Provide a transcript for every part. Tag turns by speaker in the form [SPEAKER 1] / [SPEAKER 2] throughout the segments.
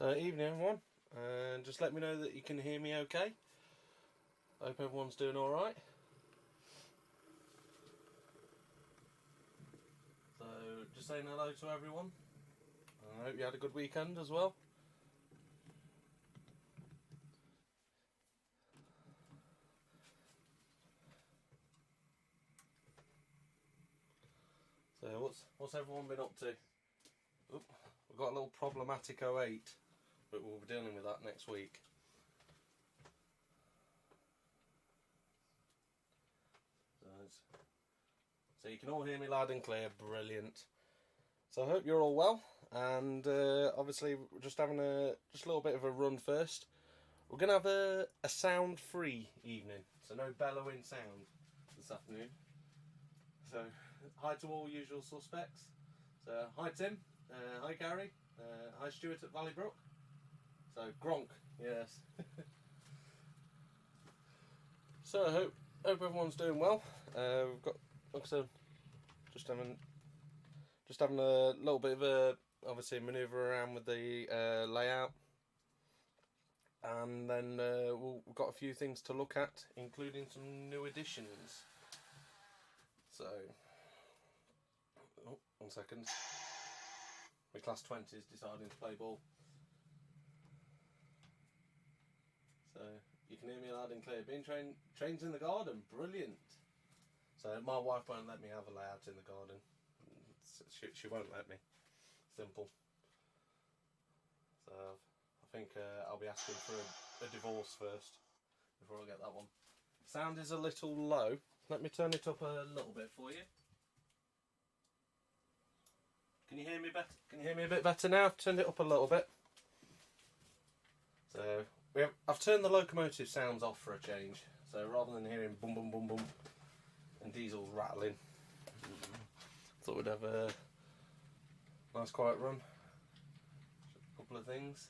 [SPEAKER 1] So evening everyone, and just let me know that you can hear me okay. I hope everyone's doing alright. So just saying hello to everyone. I hope you had a good weekend as well. So what's everyone been up to? Oop, we've got a little problematic 08, but we'll be dealing with that next week. So you can all hear me loud and clear, brilliant. So I hope you're all well, and obviously we're just having a little bit of a run first. We're going to have a sound-free evening, so no bellowing sound this afternoon. So hi to all usual suspects. So hi Tim, hi Gary, hi Stuart at Valleybrook. So Gronk, yes. So I hope everyone's doing well. We've got, like I said, just having a little bit of a obviously manoeuvre around with the layout, and then we've got a few things to look at, including some new additions. So, oh, 1 second. My class 20 is deciding to play ball. So you can hear me loud and clear. Being trained in the garden, brilliant. So my wife won't let me have a layout in the garden. She won't let me. Simple. So I think I'll be asking for a divorce first before I get that one. Sound is a little low. Let me turn it up a little bit for you. Can you hear me better? Can you hear me a bit better now? I've turned it up a little bit. So I've turned the locomotive sounds off for a change. So rather than hearing boom boom boom boom and diesels rattling, thought we'd have a nice quiet run. A couple of things.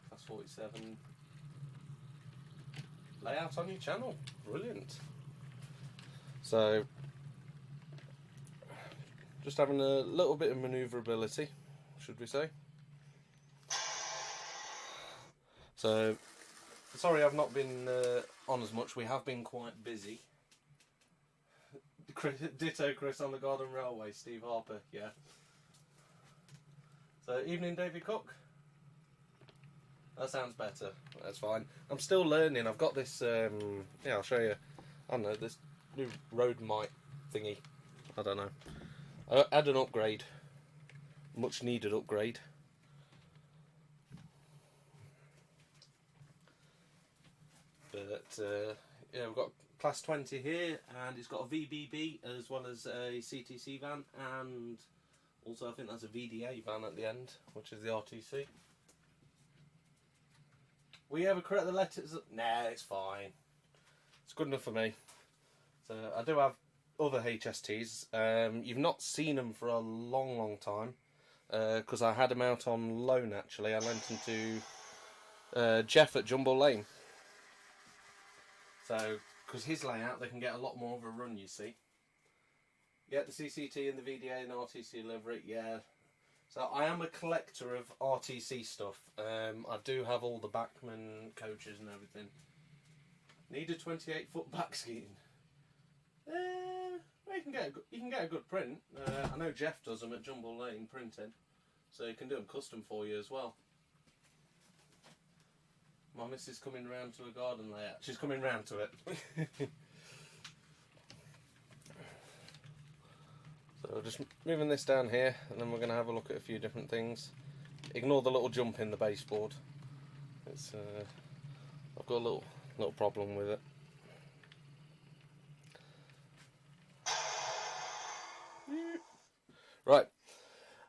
[SPEAKER 1] Class 47 layout on your channel, brilliant. So just having a little bit of manoeuvrability, should we say. So sorry I've not been on as much. We have been quite busy. Ditto Chris on the Garden Railway, Steve Harper, yeah. So evening David Cook. That sounds better. That's fine. I'm still learning. I've got this, yeah, I'll show you. I don't know, this new Rode mic thingy. I don't know. I had an upgrade. Much needed upgrade. But, yeah, we've got Class 20 here, and it's got a VBB as well as a CTC van, and also I think that's a VDA van at the end, which is the RTC. Will you ever correct the letters? Nah, it's fine. It's good enough for me. So I do have other HSTs. You've not seen them for a long time, because I had them out on loan actually. I lent them to Jeff at Jumble Lane. So, because his layout, they can get a lot more of a run, you see. Yeah, the CCT and the VDA and the RTC livery, yeah. So I am a collector of RTC stuff. I do have all the Backman coaches and everything. Need a 28-foot back skiing. You can get a good print. I know Jeff does them at Jumble Lane printing, so you can do them custom for you as well. My missus is coming round to a garden layout. She's coming round to it. So just moving this down here, and then we're going to have a look at a few different things. Ignore the little jump in the baseboard. It's I've got a little problem with it. Right.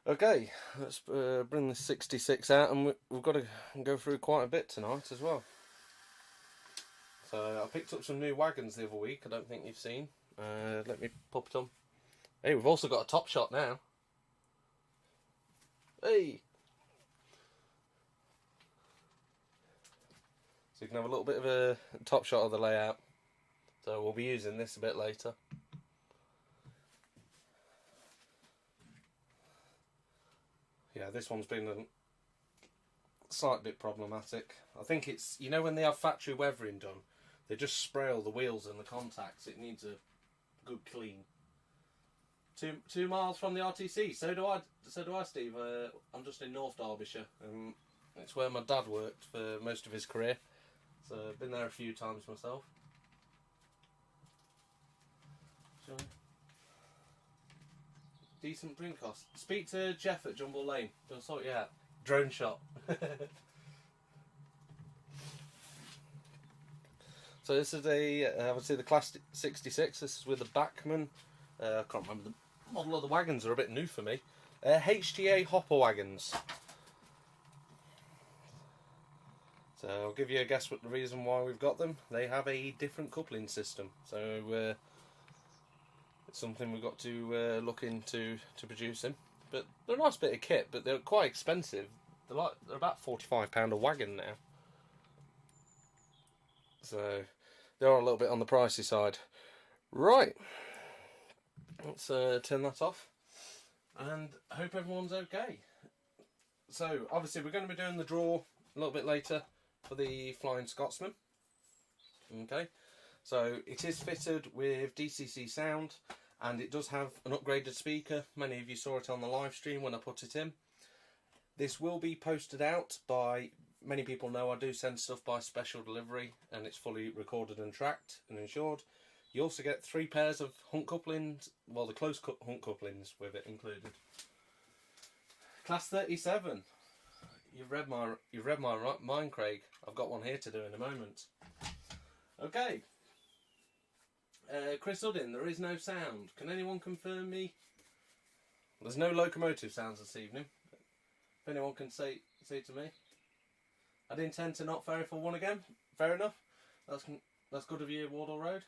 [SPEAKER 1] Okay, let's bring the 66 out, and we've got to go through quite a bit tonight as well. So I picked up some new wagons the other week. I don't think you've seen. Let me pop it on. Hey, we've also got a top shot now. Hey! So you can have a little bit of a top shot of the layout. So we'll be using this a bit later. yeah, this one's been a slight bit problematic. I think it's, you know, when they have factory weathering done, they just spray all the wheels and the contacts. It needs a good clean. 2 miles from the RTC. So do I, Steve. I'm just in North Derbyshire, and it's where my dad worked for most of his career. So I've been there a few times myself. Shall we? Decent print cost. Speak to Jeff at Jumble Lane. He'll sort you out. Drone shot. So this is obviously the Class 66. This is with the Bachmann. I can't remember the model of the wagons. Are a bit new for me. HTA hopper wagons. So I'll give you a guess what the reason why we've got them. They have a different coupling system. So it's something we've got to look into to producing. But they're a nice bit of kit, but they're quite expensive. They're about £45 a wagon now. So they are a little bit on the pricey side. Right. Let's turn that off. And I hope everyone's okay. So obviously we're going to be doing the draw a little bit later for the Flying Scotsman. Okay. So it is fitted with DCC sound, and it does have an upgraded speaker. Many of you saw it on the live stream when I put it in. This will be posted out by, many people know I do send stuff by special delivery, and it's fully recorded and tracked and insured. You also get 3 pairs of hunt couplings, well, the close hunt couplings with it included. Class 37. You've read my mind, Craig. I've got one here to do in a moment. Okay. Chris Uddin, there is no sound. Can anyone confirm me? There's no locomotive sounds this evening. If anyone can say to me. I'd intend to not ferry for one again. Fair enough. That's good of you, Wardle Road.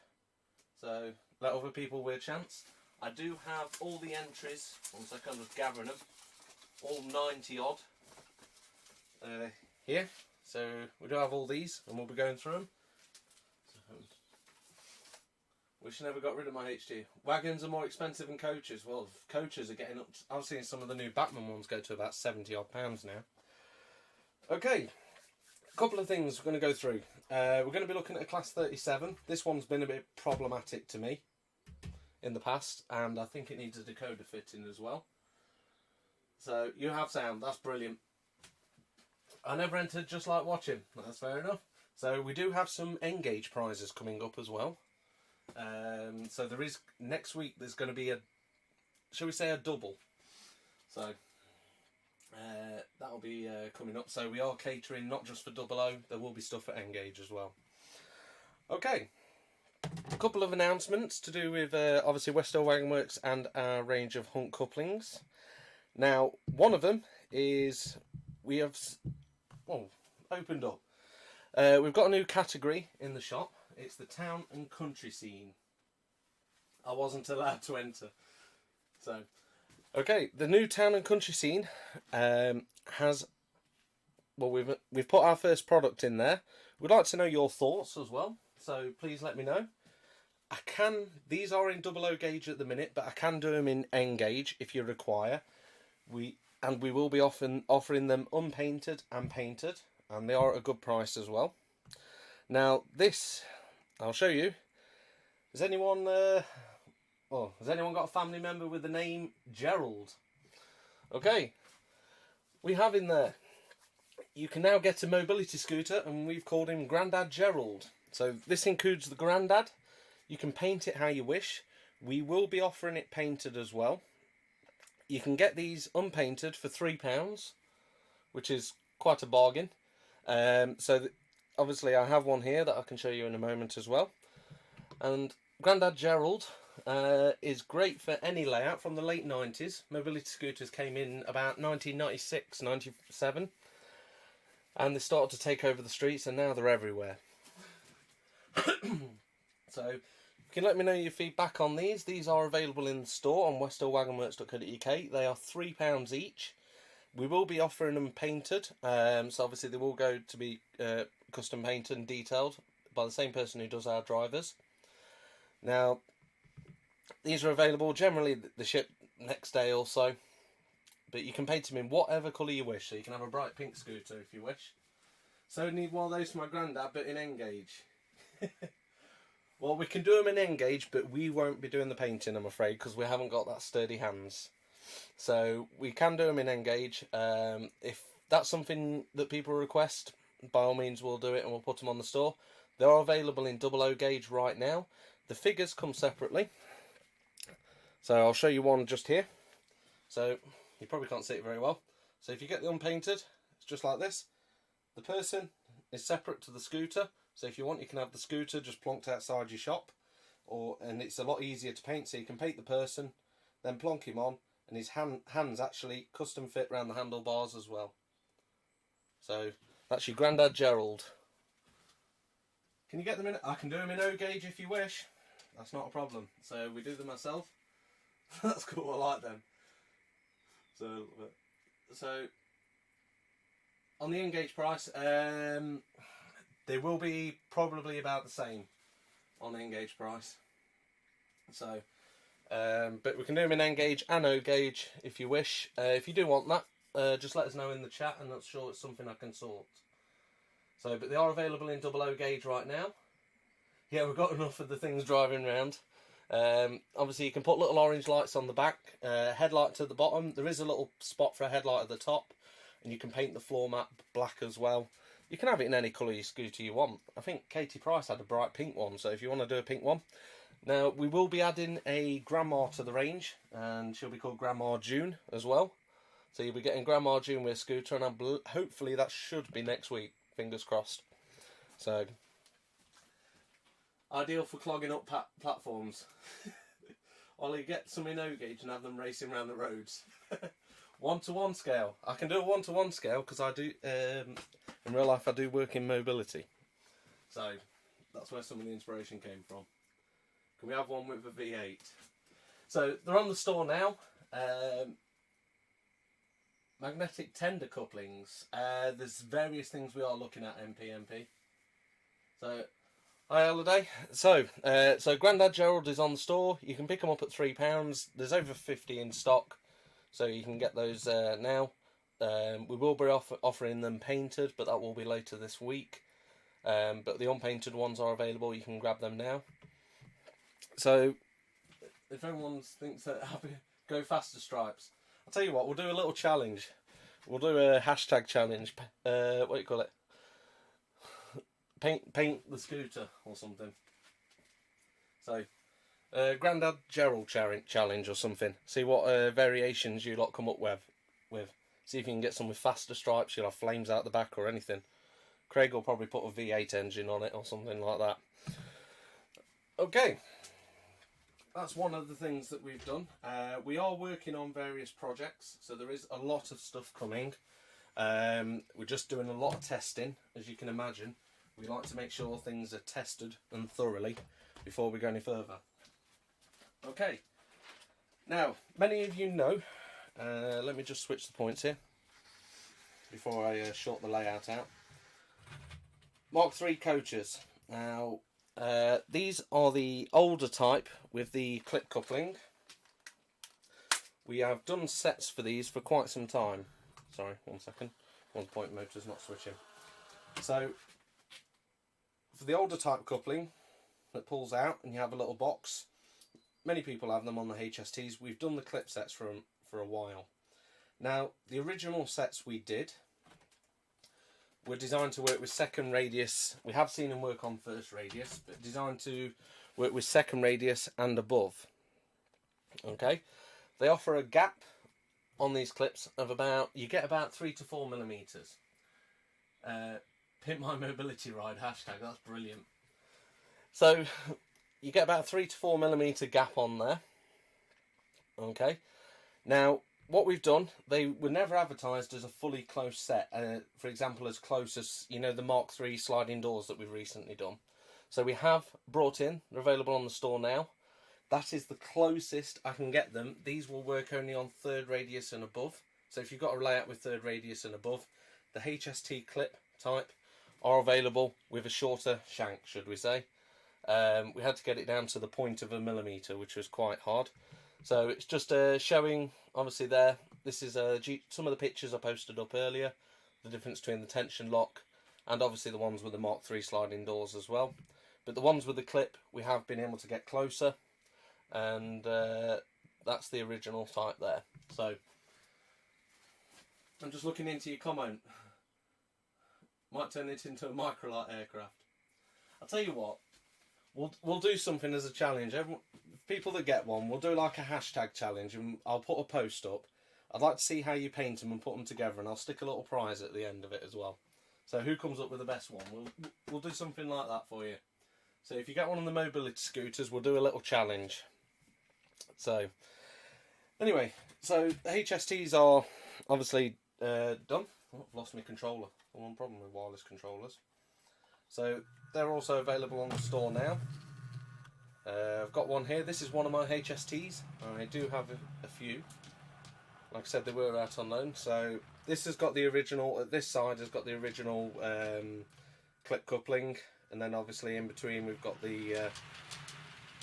[SPEAKER 1] So let other people with a chance. I do have all the entries. One second, I'm just gathering them. All 90 odd. Here. So we do have all these, and we'll be going through them. Wish I never got rid of my HT. Wagons are more expensive than coaches. Well, coaches are getting up. I've seen some of the new Bachmann ones go to about £70 odd now. Okay, a couple of things we're going to go through. We're going to be looking at a Class 37. This one's been a bit problematic to me in the past, and I think it needs a decoder fitting as well. So you have sound. That's brilliant. I never entered, just like watching. That's fair enough. So we do have some Engage prizes coming up as well. So there is, next week there's going to be a, shall we say, a double. So that'll be coming up. So we are catering not just for 00, there will be stuff at Engage as well. Okay, a couple of announcements to do with obviously Westall Wagon Works and our range of hunt couplings. Now, one of them is we have opened up. We've got a new category in the shop. It's the town and country scene. I wasn't allowed to enter. So, okay, the new town and country scene has, well, we've put our first product in there. We'd like to know your thoughts as well. So please let me know. These are in 00 gauge at the minute, but I can do them in N gauge if you require. We will be offering them unpainted and painted, and they are at a good price as well. Now this, I'll show you. Has anyone got a family member with the name Gerald? Okay, we have in there. You can now get a mobility scooter, and we've called him Grandad Gerald. So this includes the Grandad. You can paint it how you wish. We will be offering it painted as well. You can get these unpainted for £3, which is quite a bargain. Obviously I have one here that I can show you in a moment as well. And Grandad Gerald is great for any layout from the late 90s. Mobility scooters came in about 1996, 97. And they started to take over the streets, and now they're everywhere. So you can let me know your feedback on these. These are available in the store on westallwagonworks.co.uk. They are £3 each. We will be offering them painted, so obviously they will go to be custom painted and detailed by the same person who does our drivers. Now, these are available generally, the ship next day or so. but you can paint them in whatever colour you wish. So you can have a bright pink scooter if you wish. So I need one of those for my granddad, but in N-gauge. Well, we can do them in N-gauge, but we won't be doing the painting, I'm afraid, because we haven't got that sturdy hands. So we can do them in N-gauge. If that's something that people request, by all means we'll do it and we'll put them on the store. They are available in 00 gauge right now. The figures come separately. So I'll show you one just here. So you probably can't see it very well. So if you get the unpainted, it's just like this. The person is separate to the scooter. So if you want, you can have the scooter just plonked outside your shop. And it's a lot easier to paint. So you can paint the person, then plonk him on. And his hands actually custom fit around the handlebars as well. So that's your Grandad Gerald. Can you get them in? I can do them in O gauge if you wish. That's not a problem. So we do them myself. That's cool. I like them. So on the N-gauge price, they will be probably about the same on the N-gauge price. So, but we can do them in N-gauge and O-gauge if you wish. If you do want that, just let us know in the chat, and I'm sure it's something I can sort. So, but they are available in 00 gauge right now. Yeah, we've got enough of the things driving around. Obviously, you can put little orange lights on the back, headlight at the bottom. There is a little spot for a headlight at the top, and you can paint the floor mat black as well. You can have it in any colour scooter you want. I think Katie Price had a bright pink one, so if you want to do a pink one. Now, we will be adding a grandma to the range, and she'll be called Grandma June as well. So you'll be getting Grandma June with a scooter, and hopefully that should be next week. Fingers crossed. So, ideal for clogging up platforms. Or you get some in O-gauge and have them racing around the roads. 1-to-1 scale. I can do a 1-to-1 scale because I do, in real life I do work in mobility. So, that's where some of the inspiration came from. Can we have one with a V8? So, they're on the store now. Magnetic tender couplings. There's various things we are looking at, MP. So, hi Holiday. So Grandad Gerald is on the store. You can pick them up at £3. There's over 50 in stock, so you can get those now. We will be offering them painted, but that will be later this week. But the unpainted ones are available. You can grab them now. So, if anyone thinks that go faster stripes, I'll tell you what, we'll do a little challenge. We'll do a hashtag challenge. What do you call it? Paint the scooter or something. So, Grandad Gerald challenge or something. See what variations you lot come up with. See if you can get some with faster stripes. You'll have flames out the back or anything. Craig will probably put a V8 engine on it or something like that. Okay. That's one of the things that we've done. We are working on various projects, so there is a lot of stuff coming. We're just doing a lot of testing, as you can imagine. We like to make sure things are tested and thoroughly before we go any further. Okay. Now, many of you know, let me just switch the points here before I sort the layout out. Mark III coaches. Now, these are the older type with the clip coupling. We have done sets for these for quite some time. Sorry, 1 second. 1 point motor's not switching. So, for the older type coupling that pulls out and you have a little box, many people have them on the HSTs. We've done the clip sets for a while. Now, the original sets we did were designed to work with second radius. We have seen them work on first radius, but designed to work with second radius and above. Okay, they offer a gap on these clips of you get about 3 to 4 millimeters. Pimp my mobility ride hashtag, that's brilliant. So you get about 3 to 4 millimeter gap on there. Okay, now what we've done, they were never advertised as a fully close set. For example, as close as, you know, the Mark III sliding doors that we've recently done. So we have brought in, they're available on the store now. That is the closest I can get them. These will work only on third radius and above. So if you've got a layout with third radius and above, the HST clip type are available with a shorter shank, should we say. We had to get it down to the 0.1 millimeter, which was quite hard. So it's just showing, obviously there, this is some of the pictures I posted up earlier, the difference between the tension lock and obviously the ones with the Mark III sliding doors as well. But the ones with the clip, we have been able to get closer, and that's the original type there. So I'm just looking into your comment. Might turn it into a microlight aircraft. I'll tell you what, we'll do something as a challenge. People that get one, we'll do like a hashtag challenge, and I'll put a post up. I'd like to see how you paint them and put them together, and I'll stick a little prize at the end of it as well. So who comes up with the best one, we'll do something like that for you. So if you get one of the mobility scooters, we'll do a little challenge. So anyway, so the HSTs are obviously done. Oh, I've lost my controller. One problem with wireless controllers. So they're also available on the store now. I've got one here. This is one of my HSTs. I do have a few. Like I said, they were out on loan. So this has got the original. This side has got the original clip coupling, and then obviously in between we've got the.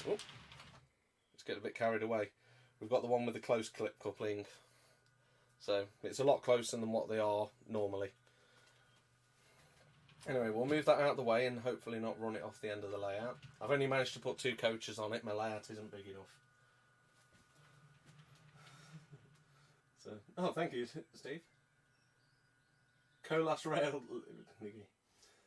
[SPEAKER 1] Oh, let's get a bit carried away. We've got the one with the close clip coupling. So it's a lot closer than what they are normally. Anyway, we'll move that out of the way and hopefully not run it off the end of the layout. I've only managed to put 2 coaches on it. My layout isn't big enough. So, oh, thank you, Steve. Colas Rail.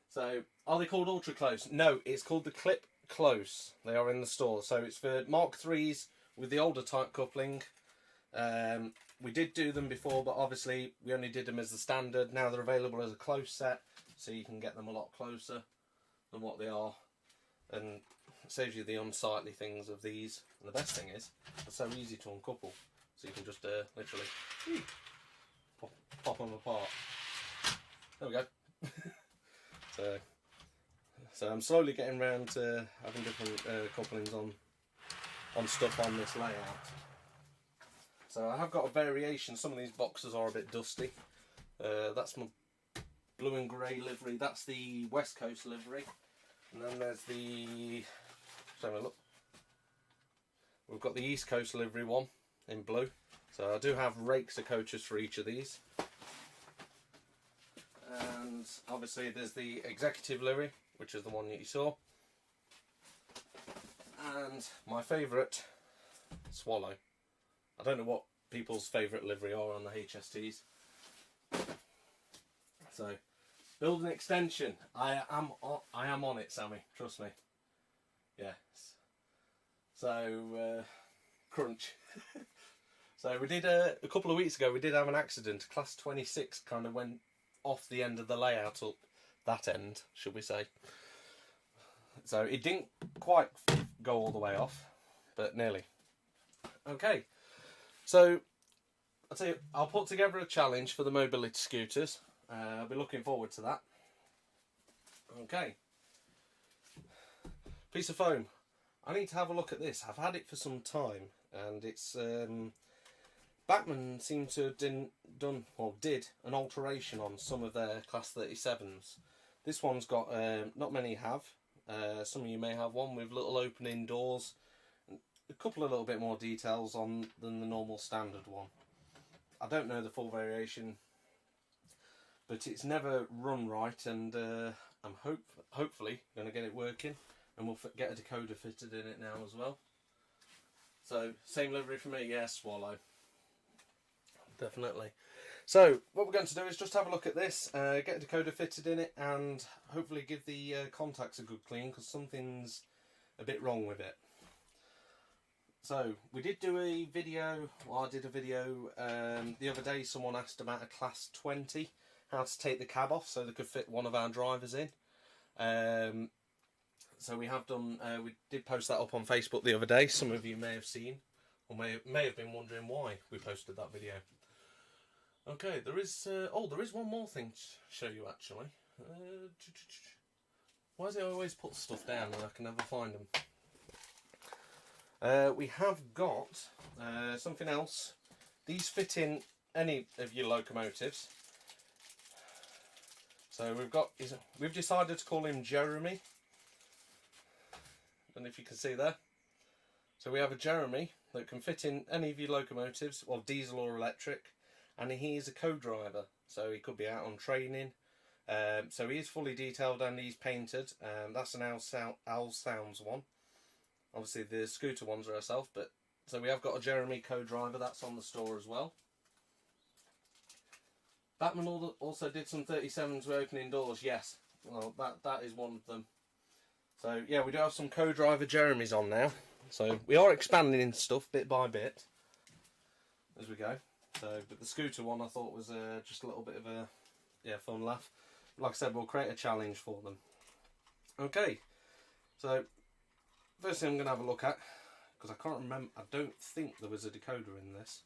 [SPEAKER 1] So, are they called Ultra Close? No, it's called the Clip Close. They are in the store. So it's for Mark IIIs with the older type coupling. We did do them before, but obviously we only did them as the standard. Now they're available as a close set, so you can get them a lot closer than what they are, and it saves you the unsightly things of these. And the best thing is, they're so easy to uncouple, so you can just literally pop them apart. There we go. So I'm slowly getting around to having different couplings on stuff on this layout. So I have got a variation. Some of these boxes are a bit dusty. That's my blue and grey livery. That's the West Coast livery. And then there's the... Let's have a look. We've got the East Coast livery one in blue. So I do have rakes of coaches for each of these. And obviously there's the executive livery, which is the one that you saw. And my favourite, Swallow. I don't know what people's favourite livery are on the HSTs. So, build an extension. I am on it, Sammy. Trust me. Yes. So, crunch. So we did a couple of weeks ago. We did have an accident. Class 26 kind of went off the end of the layout up that end, should we say? So it didn't quite go all the way off, but nearly. Okay. So, I'll tell you, I'll put together a challenge for the mobility scooters. I'll be looking forward to that. Okay. Piece of foam. I need to have a look at this. I've had it for some time, and it's Bachmann seemed to have did an alteration on some of their Class 37s. This one's got, not many have. Some of you may have one with little opening doors. A couple of little bit more details on than the normal standard one. I don't know the full variation, but it's never run right, and I'm hopefully going to get it working, and we'll get a decoder fitted in it now as well. So same livery for me, yeah, Swallow, definitely. So what we're going to do is just have a look at this, get a decoder fitted in it, and hopefully give the contacts a good clean, because something's a bit wrong with it. So, we did do a video, well I did a video the other day. Someone asked about a Class 20, how to take the cab off so they could fit one of our drivers in. So we have done, we did post that up on Facebook the other day. Some of you may have seen, or may have been wondering why we posted that video. Okay, there is one more thing to show you actually. Why does it always put stuff down and I can never find them? We have got something else. These fit in any of your locomotives. So we've decided to call him Jeremy. Don't know if you can see there. So we have a Jeremy that can fit in any of your locomotives, well, diesel or electric. and he is a co-driver, so he could be out on training. So he is fully detailed and he's painted. That's an Owl Sounds one. Obviously the scooter ones are herself, but so we have got a Jeremy co-driver, that's on the store as well. Batman also did some 37s with opening doors, yes. Well, that is one of them. So yeah, we do have some co-driver Jeremys on now. So we are expanding in stuff bit by bit as we go. So, but the scooter one I thought was just a little bit of a fun laugh. Like I said, we'll create a challenge for them. Okay, so first thing I'm going to have a look at, because I can't remember, I don't think there was a decoder in this.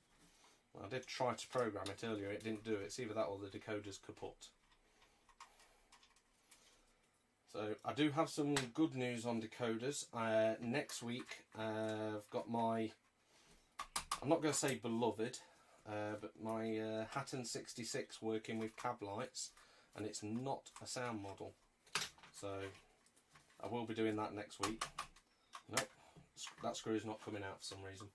[SPEAKER 1] I did try to program it earlier, it didn't do it. It's either that or the decoder's kaput. So I do have some good news on decoders. Next week I've got my, I'm not going to say beloved, but my Hatton 66 working with cab lights, and it's not a sound model. So I will be doing that next week. Nope, that screw is not coming out for some reason.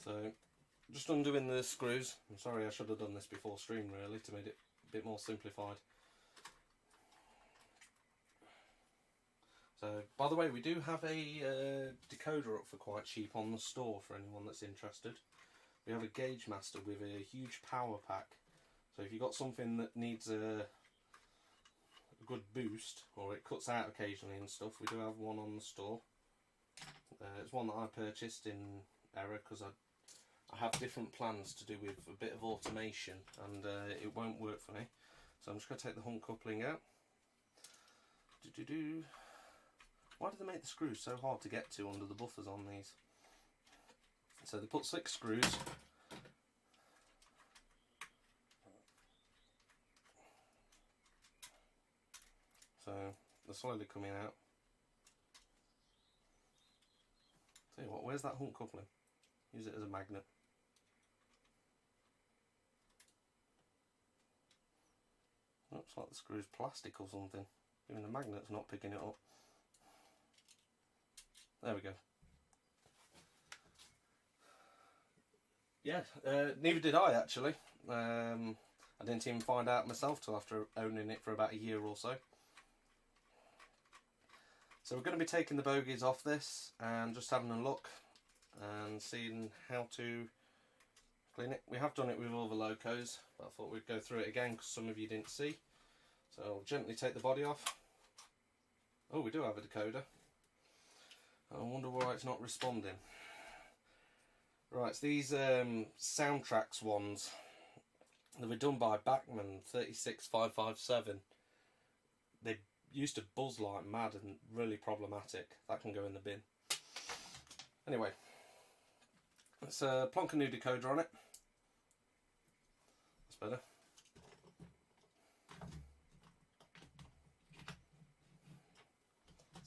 [SPEAKER 1] So just undoing the screws. I'm sorry, I should have done this before stream really to make it a bit more simplified. So, by the way, we do have a decoder up for quite cheap on the store for anyone that's interested. We have a Gauge Master with a huge power pack. So if you've got something that needs a good boost, or it cuts out occasionally and stuff, we do have one on the store. It's one that I purchased in error because I have different plans to do with a bit of automation, and it won't work for me. So I'm just going to take the hump coupling out. Why do they make the screws so hard to get to under the buffers on these? So they put 6 screws. So they're slowly coming out. Tell you what, where's that hump coupling? Use it as a magnet. Looks like the screw's plastic or something. Even the magnet's not picking it up. There we go. Yeah, neither did I actually. I didn't even find out myself till after owning it for about a year or so. So we're going to be taking the bogies off this and just having a look and seeing how to clean it. We have done it with all the locos, but I thought we'd go through it again because some of you didn't see. So I'll gently take the body off. Oh, we do have a decoder. I wonder why it's not responding. Right, it's these Soundtracks ones. They were done by Bachmann 36557. They used to buzz like mad and really problematic. That can go in the bin. Anyway, let's plonk a new decoder on it. That's better.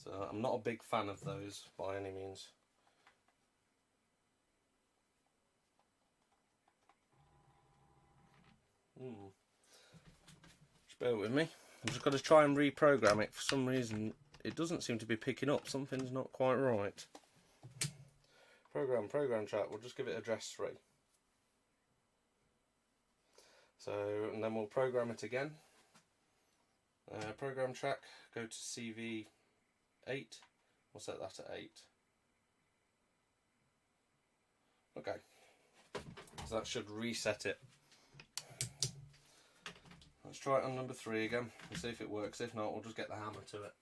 [SPEAKER 1] So I'm not a big fan of those by any means. Just bear with me. I'm just going to try and reprogram it. For some reason it doesn't seem to be picking up. Something's not quite right. Program track, we'll just give it address 3. So, and then we'll program it again. Program track, go to CV8. We'll set that at 8. Okay. So that should reset it. Let's try it on number 3 again and see if it works. If not, we'll just get the hammer to it.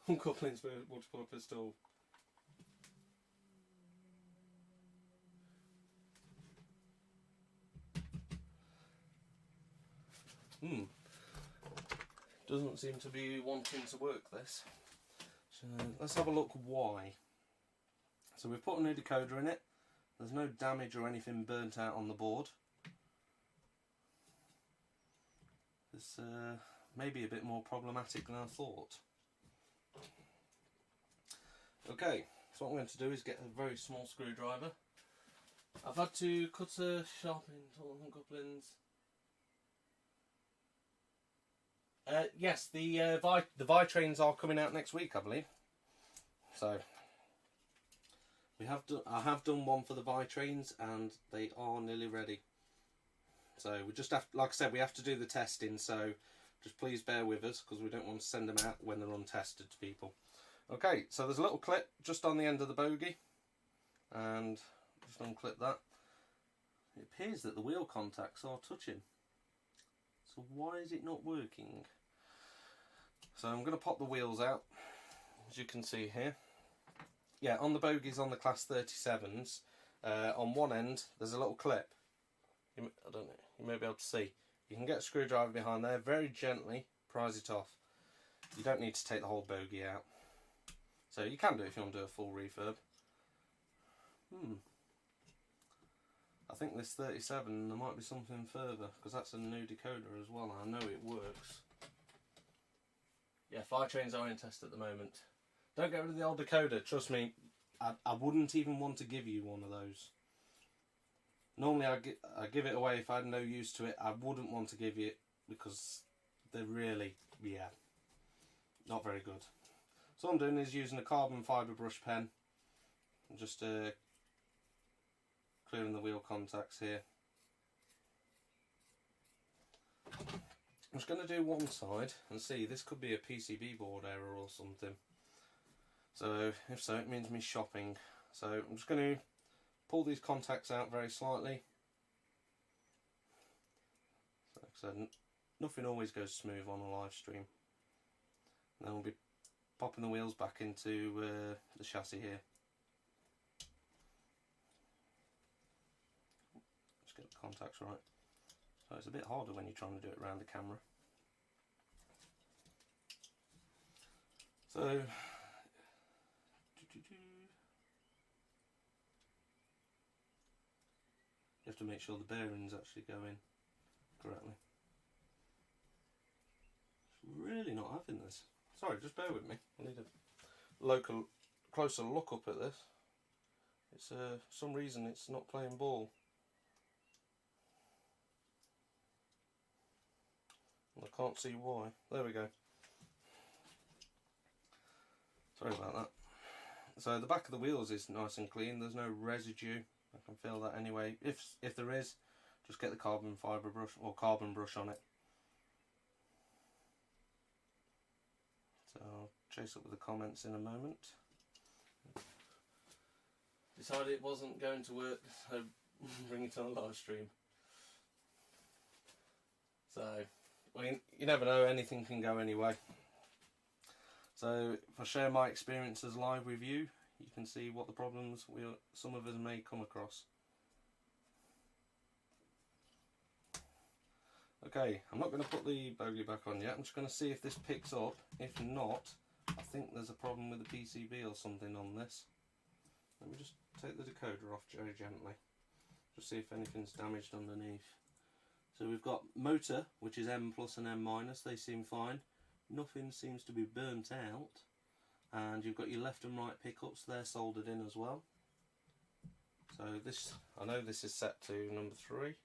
[SPEAKER 1] Uncoupling's multiple pistol. Doesn't seem to be wanting to work this. So let's have a look why. So we've put a new decoder in it. There's no damage or anything burnt out on the board. This may be a bit more problematic than I thought. Okay, so what I'm going to do is get a very small screwdriver. I've had to cut a sharpen all the couplings. Yes, the Vi trains are coming out next week, I believe. So I have done one for the Vi-trains, and they are nearly ready. So we just have, like I said, we have to do the testing. So just please bear with us, because we don't want to send them out when they're untested to people. Okay, so there's a little clip just on the end of the bogie, and just unclip that. It appears that the wheel contacts are touching. So why is it not working? So I'm going to pop the wheels out, as you can see here. Yeah, on the bogies on the Class 37s, on one end there's a little clip. I don't know, you may be able to see. You can get a screwdriver behind there, very gently prise it off. You don't need to take the whole bogie out. So you can do it if you want to do a full refurb. I think this 37, there might be something further, because that's a new decoder as well. I know it works. Yeah, Vi-trains are in test at the moment. Don't get rid of the old decoder, trust me. I wouldn't even want to give you one of those. Normally I give it away if I had no use to it. I wouldn't want to give you it, because they're really, yeah, not very good. So what I'm doing is using a carbon fibre brush pen. I'm just clearing the wheel contacts here. I'm just going to do one side and see. This could be a PCB board error or something. So if so, it means me shopping. So I'm just going to pull these contacts out very slightly. So, like I said, nothing always goes smooth on a live stream. And then we'll be popping the wheels back into the chassis here. Just get the contacts right. So it's a bit harder when you're trying to do it around the camera. So you have to make sure the bearings actually go in correctly. It's really not having this. Sorry, just bear with me. I need a closer look up at this. It's for some reason it's not playing ball. I can't see why. There we go. Sorry about that. So the back of the wheels is nice and clean. There's no residue. I can feel that anyway. If there is, just get the carbon fibre brush or carbon brush on it. So I'll chase up with the comments in a moment. Decided it wasn't going to work, so bring it on a live stream. So, well, you never know, anything can go anyway. So if I share my experiences live with you, you can see what the problems some of us may come across. Okay, I'm not going to put the bogie back on yet. I'm just going to see if this picks up. If not, I think there's a problem with the PCB or something on this. Let me just take the decoder off very gently. Just see if anything's damaged underneath. So we've got motor, which is M plus and M minus. They seem fine. Nothing seems to be burnt out. And you've got your left and right pickups, they're soldered in as well. So this, I know this is set to number 3.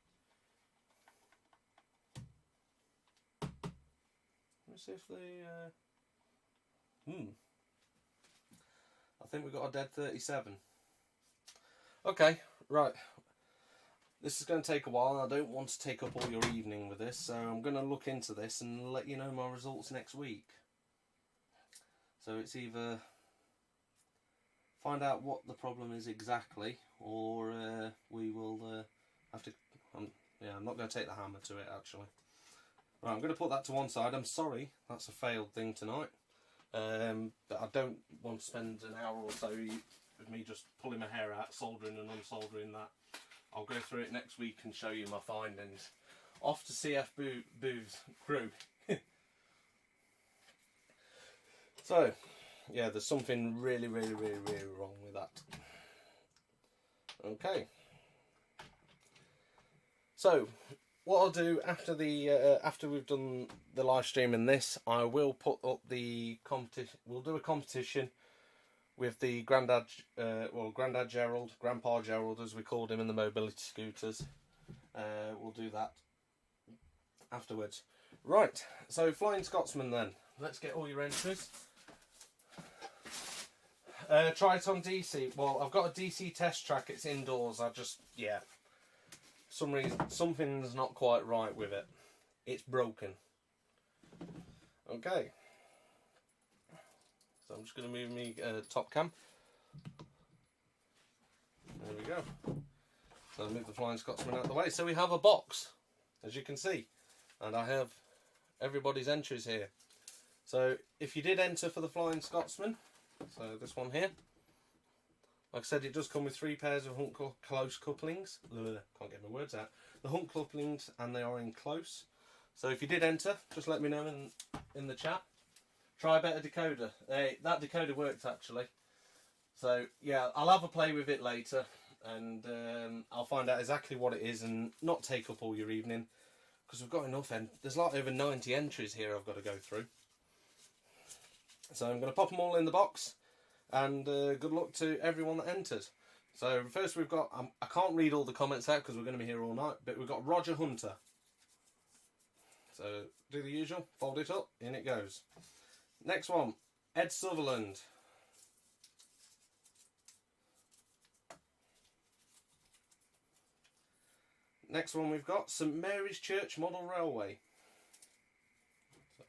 [SPEAKER 1] Let's see if they I think we've got a dead 37. Okay, right. This is going to take a while, and I don't want to take up all your evening with this, so I'm going to look into this and let you know my results next week. So it's either find out what the problem is exactly, or we will have to... yeah, I'm not going to take the hammer to it actually. Right, I'm going to put that to one side. I'm sorry, that's a failed thing tonight. But I don't want to spend an hour or so with me just pulling my hair out, soldering and unsoldering that. I'll go through it next week and show you my findings. Off to CF Booth's crew. So, yeah, there's something really wrong with that. Okay. So, what I'll do after the after we've done the live stream in this, I will put up the competition. We'll do a competition with the Grandad Gerald, Grandpa Gerald as we called him in the mobility scooters. We'll do that afterwards. Right, so Flying Scotsman then. Let's get all your entries. Try it on DC. Well, I've got a DC test track. It's indoors. Yeah. For some reason, something's not quite right with it. It's broken. Okay. So I'm just going to move me top cam. There we go. So I'll move the Flying Scotsman out of the way. So we have a box, as you can see. And I have everybody's entries here. So if you did enter for the Flying Scotsman, so this one here, like I said, it does come with 3 pairs of hunt close couplings. Can't get my words out. The hunt couplings, and they are in close. So if you did enter, just let me know in the chat. Try a better decoder. That decoder worked actually. So yeah, I'll have a play with it later, and I'll find out exactly what it is and not take up all your evening, because we've got enough. There's like over 90 entries here I've got to go through. So I'm going to pop them all in the box, and good luck to everyone that entered. So first we've got, I can't read all the comments out because we're going to be here all night, but we've got Roger Hunter. So do the usual, fold it up, in it goes. Next one, Ed Sutherland. Next one we've got St Mary's Church Model Railway. So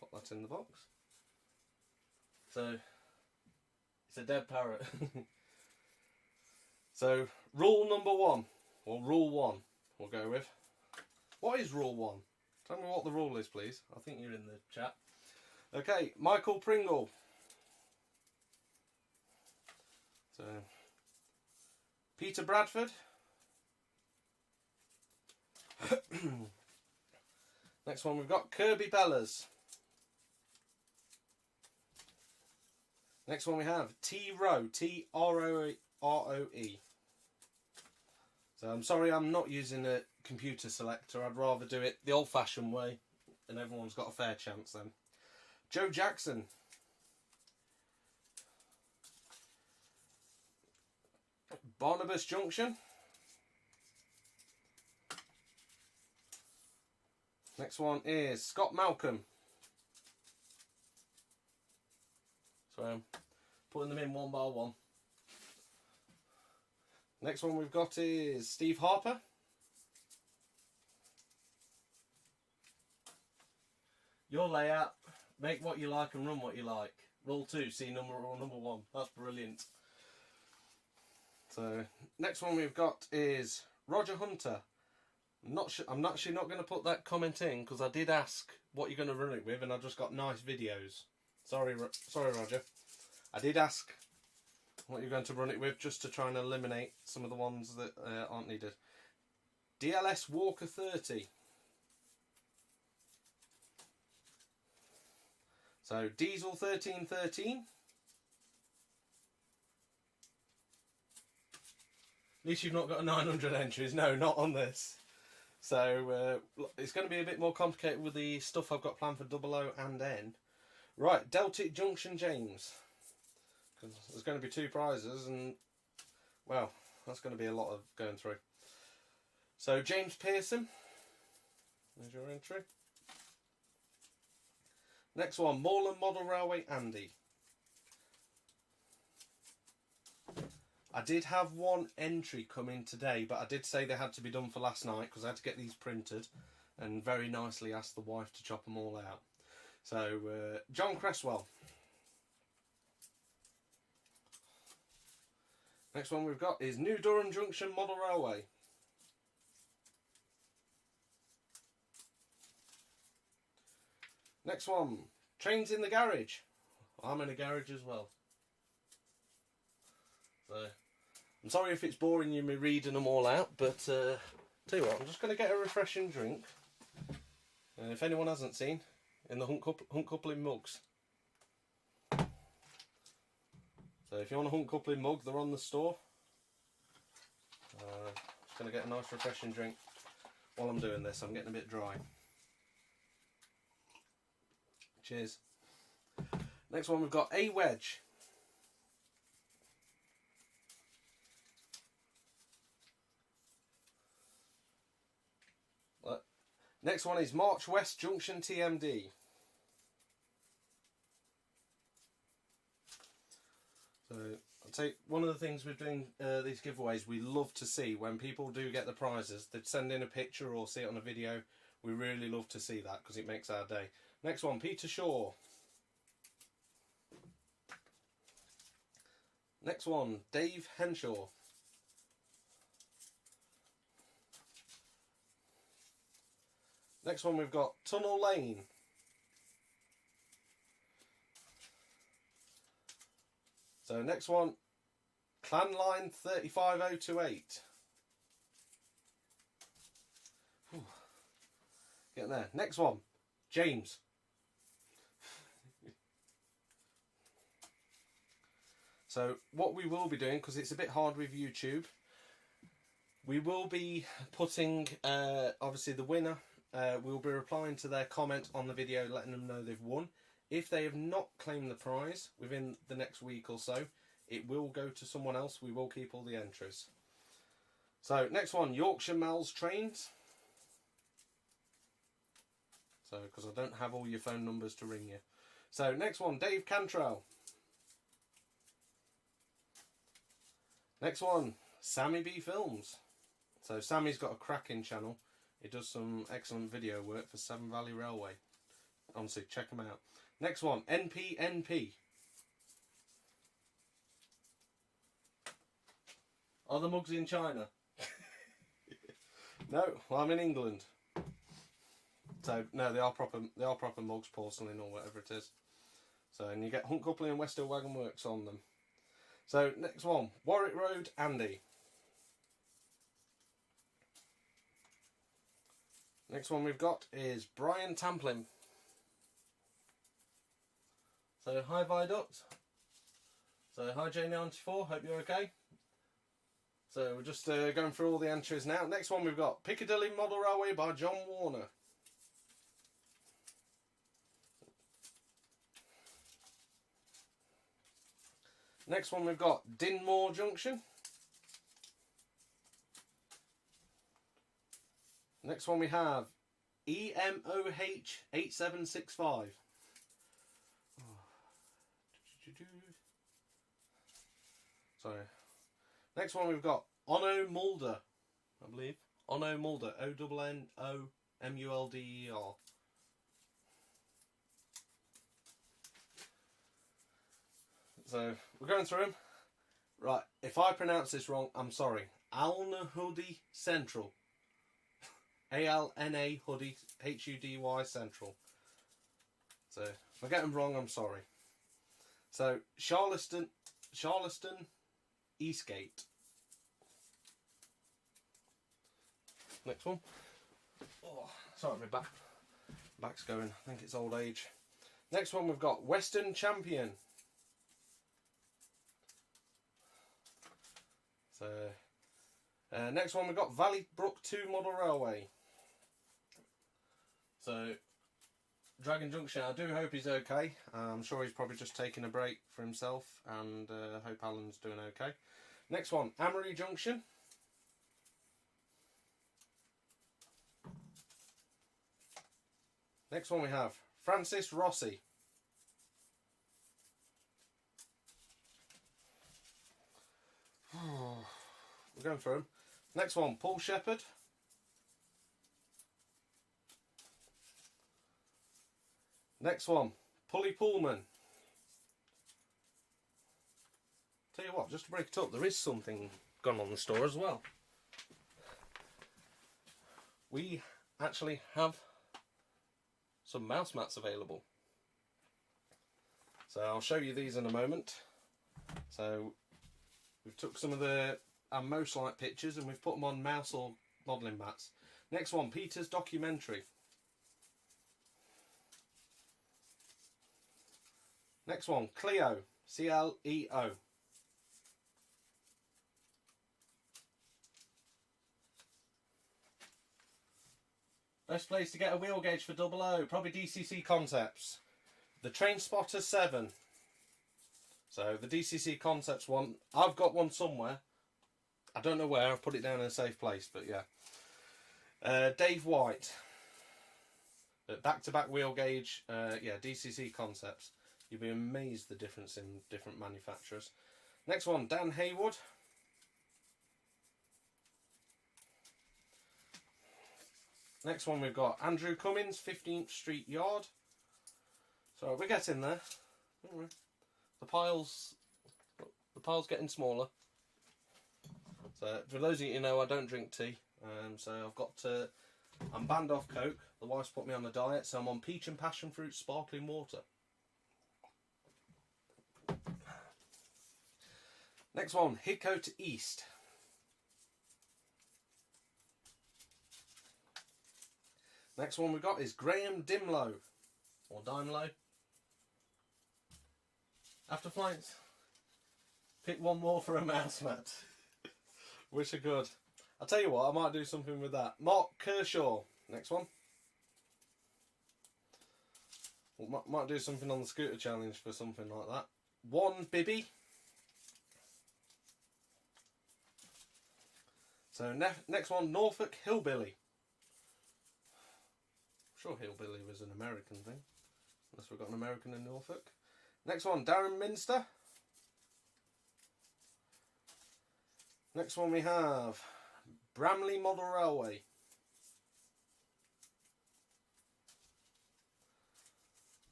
[SPEAKER 1] pop that in the box. So it's a dead parrot. So rule number 1, or rule 1, we'll go with. What is rule 1? Tell me what the rule is, please. I think you're in the chat. Okay, Michael Pringle. So Peter Bradford. Next one we've got Kirby Bellas. Next one we have T Rowe, T-R-O-E. So I'm sorry I'm not using a computer selector. I'd rather do it the old-fashioned way, and everyone's got a fair chance then. Joe Jackson. Barnabas Junction. Next one is Scott Malcolm. So I'm putting them in one by one. Next one we've got is Steve Harper. Your layout, make what you like and run what you like. Rule 2, see rule number 1. That's brilliant. So next one we've got is Roger Hunter. I'm actually not going to put that comment in because I did ask what you're going to run it with, and I just got nice videos. Sorry, Roger. I did ask what you're going to run it with, just to try and eliminate some of the ones that aren't needed. DLS Walker 30. So Diesel 1313. At least you've not got a 900 entries. No, not on this. So it's going to be a bit more complicated with the stuff I've got planned for 00 and N. Right, Deltic Junction James. Because there's going to be 2 prizes, and well, that's going to be a lot of going through. So James Pearson. There's your entry. Next one, Moreland Model Railway Andy. I did have one entry come in today, but I did say they had to be done for last night because I had to get these printed, and very nicely asked the wife to chop them all out. So, John Cresswell. Next one we've got is New Durham Junction Model Railway. Next one, Trains in the Garage. I'm in a garage as well. So, I'm sorry if it's boring you me reading them all out, but tell you what, I'm just going to get a refreshing drink. If anyone hasn't seen, in the hunt coupling mugs. So if you want a hunt coupling mug, they're on the store. Just going to get a nice refreshing drink. While I'm doing this, I'm getting a bit dry. Cheers. Next one we've got A Wedge. Next one is March West Junction TMD. I'd say one of the things with doing these giveaways, we love to see when people do get the prizes, they'd send in a picture or see it on a video. We really love to see that because it makes our day. Next one, Peter Shaw. Next one, Dave Henshaw. Next one we've got Tunnel Lane. So next one, Clan Line 35028. Whew. Getting there. Next one, James. So what we will be doing, because it's a bit hard with YouTube, we will be putting, obviously the winner, we'll be replying to their comment on the video, letting them know they've won. If they have not claimed the prize within the next week or so, it will go to someone else. We will keep all the entries. So next one, Yorkshire Mel's Trains. So, because I don't have all your phone numbers to ring you. So next one, Dave Cantrell. Next one, Sammy B Films. So Sammy's got a cracking channel. He does some excellent video work for Severn Valley Railway. Honestly, check him out. Next one, NPNP. Are the mugs in China? No, well, I'm in England. So no, they are proper mugs, porcelain or whatever it is. So, and you get Hunt Coupling and West Hill Wagon Works on them. So next one, Warwick Road, Andy. Next one we've got is Brian Tamplin. So hi Viaduct. So hi J94, hope you're okay. So we're just going through all the entries now. Next one we've got Piccadilly Model Railway by John Warner. Next one we've got Dinmore Junction. Next one we have EMOH 8765. Sorry. Next one we've got Onno Mulder, I believe. Onno Mulder, ONNOMULDER. So we're going through them. Right, if I pronounce this wrong, I'm sorry. Alnahudi Central. ALNA Hoodie HUDY Central. So if I get them wrong, I'm sorry. So Charleston Eastgate. Next one. Oh, sorry, my back's going. I think it's old age. Next one we've got Western Champion. So next one we've got Valley Brook 2 Model Railway. So Dragon Junction, I do hope he's okay. I'm sure he's probably just taking a break for himself, and hope Alan's doing okay. Next one, Amory Junction. Next one we have Francis Rossi. We're going through them. Next one, Paul Shepherd. Next one, Pulley Pullman. Tell you what, just to break it up, there is something gone on in the store as well. We actually have some mouse mats available. So I'll show you these in a moment. So we've took some of our most liked pictures and we've put them on mouse or modelling mats. Next one, Peter's Documentary. Next one, Cleo, CLEO. Best place to get a wheel gauge for 00, probably DCC Concepts. The Train Spotter 7. So the DCC Concepts one, I've got one somewhere. I don't know where, I've put it down in a safe place, but yeah. Dave White. Back-to-back wheel gauge, yeah, DCC Concepts. You'll be amazed the difference in different manufacturers. Next one, Dan Haywood. Next one we've got Andrew Cummins, 15th Street Yard. So we're getting there. The pile's getting smaller. So for those of you who know, I don't drink tea. So I'm banned off Coke. The wife's put me on a diet, so I'm on peach and passion fruit sparkling water. Next one, Hidcote East. Next one we've got is Graham Dimlow, or Dimlow. After flights, pick one more for a mouse mat. Wish I could. I'll tell you what, I might do something with that. Mark Kershaw, next one. Might do something on the scooter challenge for something like that. One Bibby. So next one, Norfolk Hillbilly. I'm sure Hillbilly was an American thing, unless we've got an American in Norfolk. Next one, Darren Minster. Next one we have Bramley Model Railway.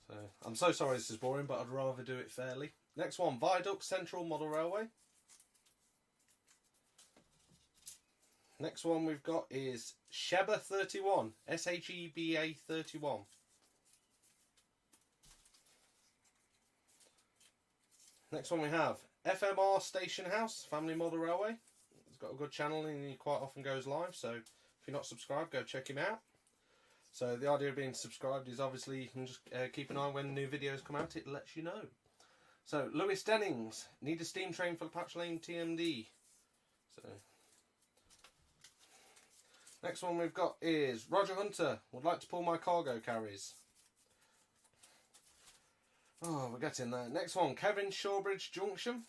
[SPEAKER 1] So I'm so sorry this is boring, but I'd rather do it fairly. Next one, Viaduct Central Model Railway. Next one we've got is Sheba 31, SHEBA 31. Next one we have FMR Station House, Family Model Railway. He's got a good channel and he quite often goes live, so if you're not subscribed, go check him out. So the idea of being subscribed is obviously you can just keep an eye when new videos come out, it lets you know. So Lewis Dennings, need a steam train for Patch Lane TMD. So next one we've got is Roger Hunter, would like to pull my cargo carries. Oh, we're getting there. Next one, Kevin Shawbridge Junction.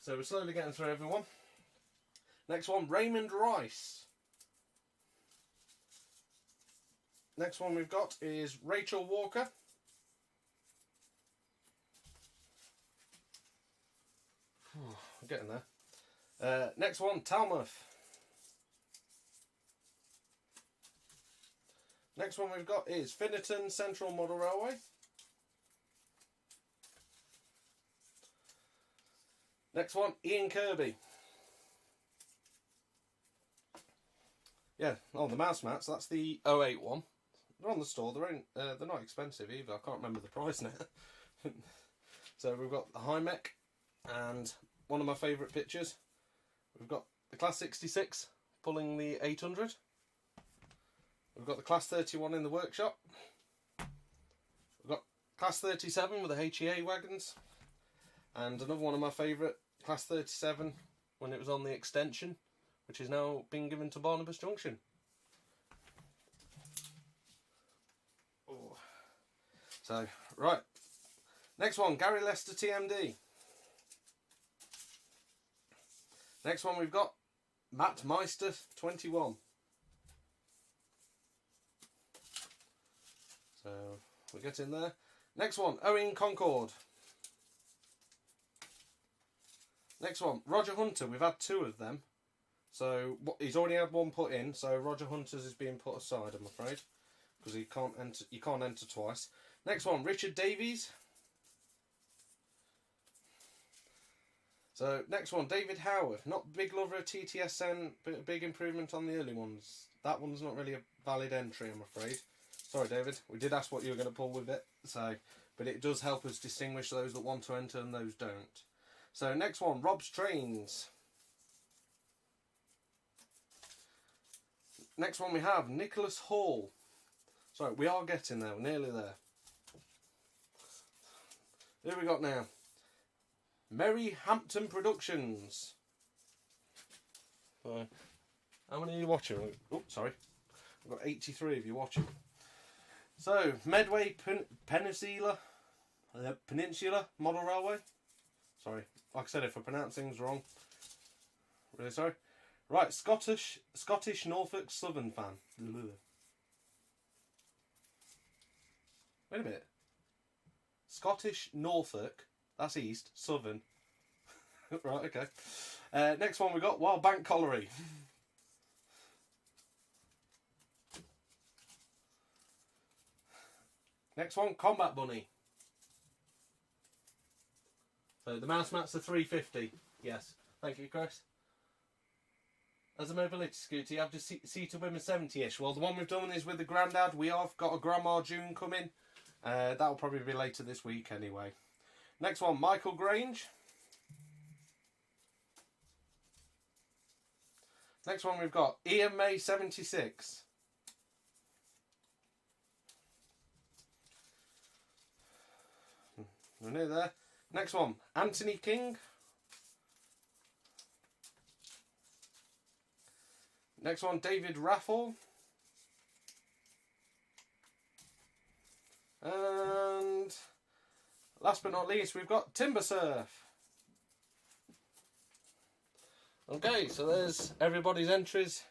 [SPEAKER 1] So we're slowly getting through everyone. Next one, Raymond Rice. Next one we've got is Rachel Walker. We're getting there. Next one, Talmouth. Next one we've got is Finnerton Central Model Railway. Next one, Ian Kirby. Yeah, oh, the mouse mats, that's the 08 one. They're on the store, they're not expensive either, I can't remember the price now. So we've got the high mech, and one of my favourite pictures, we've got the Class 66 pulling the 800. We've got the Class 31 in the workshop. We've got Class 37 with the HEA wagons. And another one of my favourite, Class 37, when it was on the extension, which is now being given to Barnabas Junction. Oh. So, right. Next one, Gary Lester TMD. Next one we've got Matt Meister 21. So we're getting there. Next one, Owen Concord. Next one, Roger Hunter. We've had two of them. So he's already had one put in. So Roger Hunter's is being put aside, I'm afraid, because he can't enter. You can't enter twice. Next one, Richard Davies. So next one, David Howard. Not big lover of TTSN, but a big improvement on the early ones. That one's not really a valid entry, I'm afraid. Sorry, David. We did ask what you were going to pull with it, so but it does help us distinguish those that want to enter and those don't. So next one, Rob's Trains. Next one we have Nicholas Hall. Sorry, we are getting there. We're nearly there. Who we got now? Merry Hampton Productions. How many are you watching? Oh, sorry. I've got 83 of you watching. So, Medway Peninsula Model Railway. Sorry, like I said, if I pronounce things wrong, really sorry. Right, Scottish Norfolk Southern fan. Wait a minute. Scottish Norfolk. That's east. Southern. Right, okay. Next one we got Wild Bank Colliery. Next one, Combat Bunny. So the mouse mats are $3.50. Yes. Thank you, Chris. As a mobility scooter, you have to seat a women 70-ish. Well, the one we've done is with the Grandad. We have got a Grandma June coming. That'll probably be later this week anyway. Next one, Michael Grange. Next one we've got Ian May 76. We're near there. Next one, Anthony King. Next one, David Raffle. And last but not least, we've got Timber Surf. Okay, so there's everybody's entries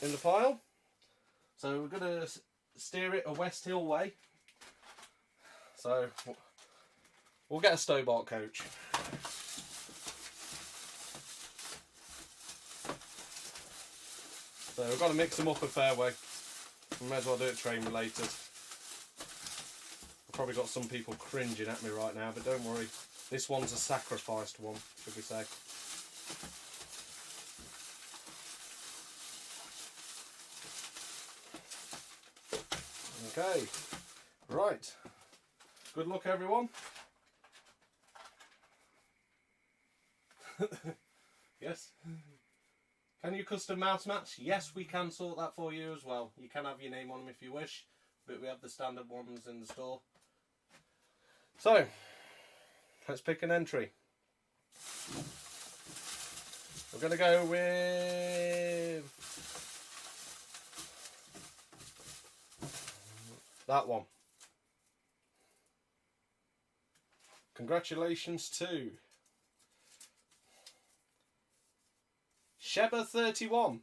[SPEAKER 1] in the file. So we're going to steer it a West Hill way. So we'll get a Stobart coach. So we've got to mix them up a fair way. We may as well do it train related. I've probably got some people cringing at me right now, but don't worry. This one's a sacrificed one, should we say. Okay, right. Good luck, everyone. Yes. Can you custom mouse mats? Yes, we can sort that for you as well. You can have your name on them if you wish, but we have the standard ones in the store. So, let's pick an entry. We're going to go with that one. Congratulations to Sheba31.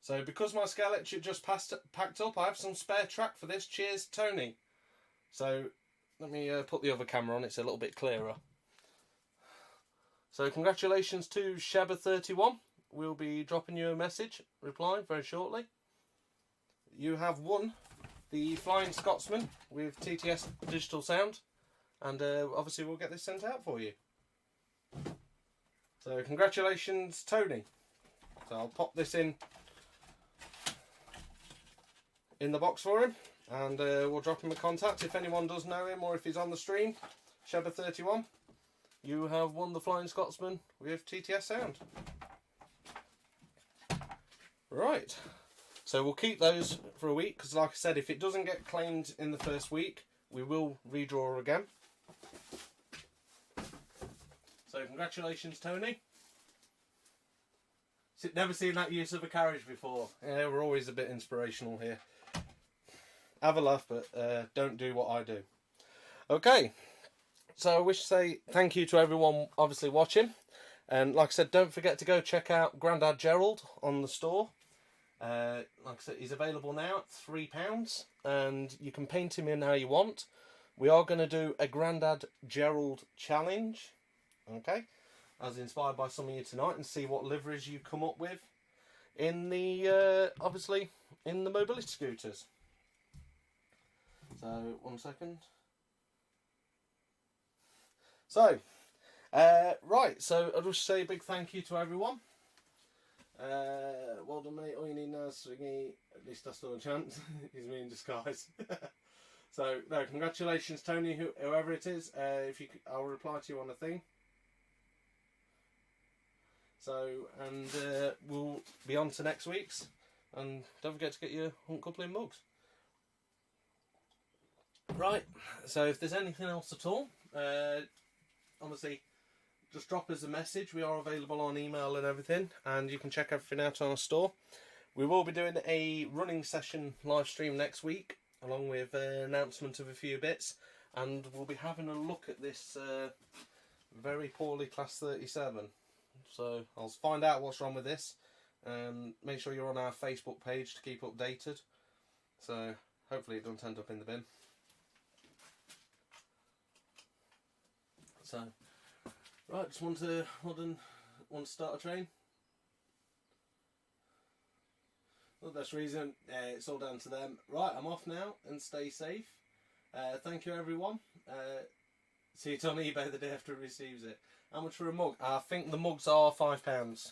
[SPEAKER 1] So because my scale lecture just packed up, I have some spare track for this. Cheers, Tony. So let me put the other camera on, it's a little bit clearer. So congratulations to Sheba31. We'll be dropping you a message, reply very shortly. You have won the Flying Scotsman with TTS digital sound. And obviously we'll get this sent out for you. So congratulations, Tony. So I'll pop this in the box for him, and we'll drop him a contact if anyone does know him or if he's on the stream. Sheba31, you have won the Flying Scotsman with TTS sound. Right, so we'll keep those for a week, because like I said, if it doesn't get claimed in the first week, we will redraw again. So congratulations, Tony. Never seen that use of a carriage before. Yeah, we're always a bit inspirational here. Have a laugh, but don't do what I do. Okay, so I wish to say thank you to everyone obviously watching. And like I said, don't forget to go check out Grandad Gerald on the store. Like I said, he's available now at £3, and you can paint him in how you want. We are going to do a Grandad Gerald challenge. Okay, as inspired by some of you tonight, and see what liveries you come up with in the obviously in the mobility scooters. So 1 second. So right, so I'll just say a big thank you to everyone. Well done, mate. All you need now is swingy. At least I still a chance. He's me in disguise. So no, congratulations, Tony. Whoever it is. If you, I'll reply to you on the thing. So, and we'll be on to next week's, and don't forget to get your Hunt Coupling mugs. Right, so if there's anything else at all, obviously just drop us a message. We are available on email and everything, and you can check everything out on our store. We will be doing a running session live stream next week, along with an announcement of a few bits, and we'll be having a look at this very poorly Class 37. So I'll find out what's wrong with this, and make sure you're on our Facebook page to keep updated. So hopefully it doesn't end up in the bin. So, right, just want to start a train. Well, that's the reason. It's all down to them. Right, I'm off now, and stay safe. Thank you, everyone. See it on eBay the day after it receives it. How much for a mug? I think the mugs are £5,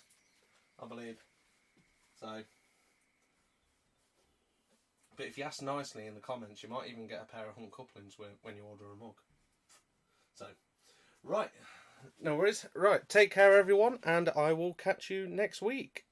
[SPEAKER 1] I believe. So, but if you ask nicely in the comments, you might even get a pair of Hunt couplings when you order a mug. So, right, no worries. Right, take care, everyone, and I will catch you next week.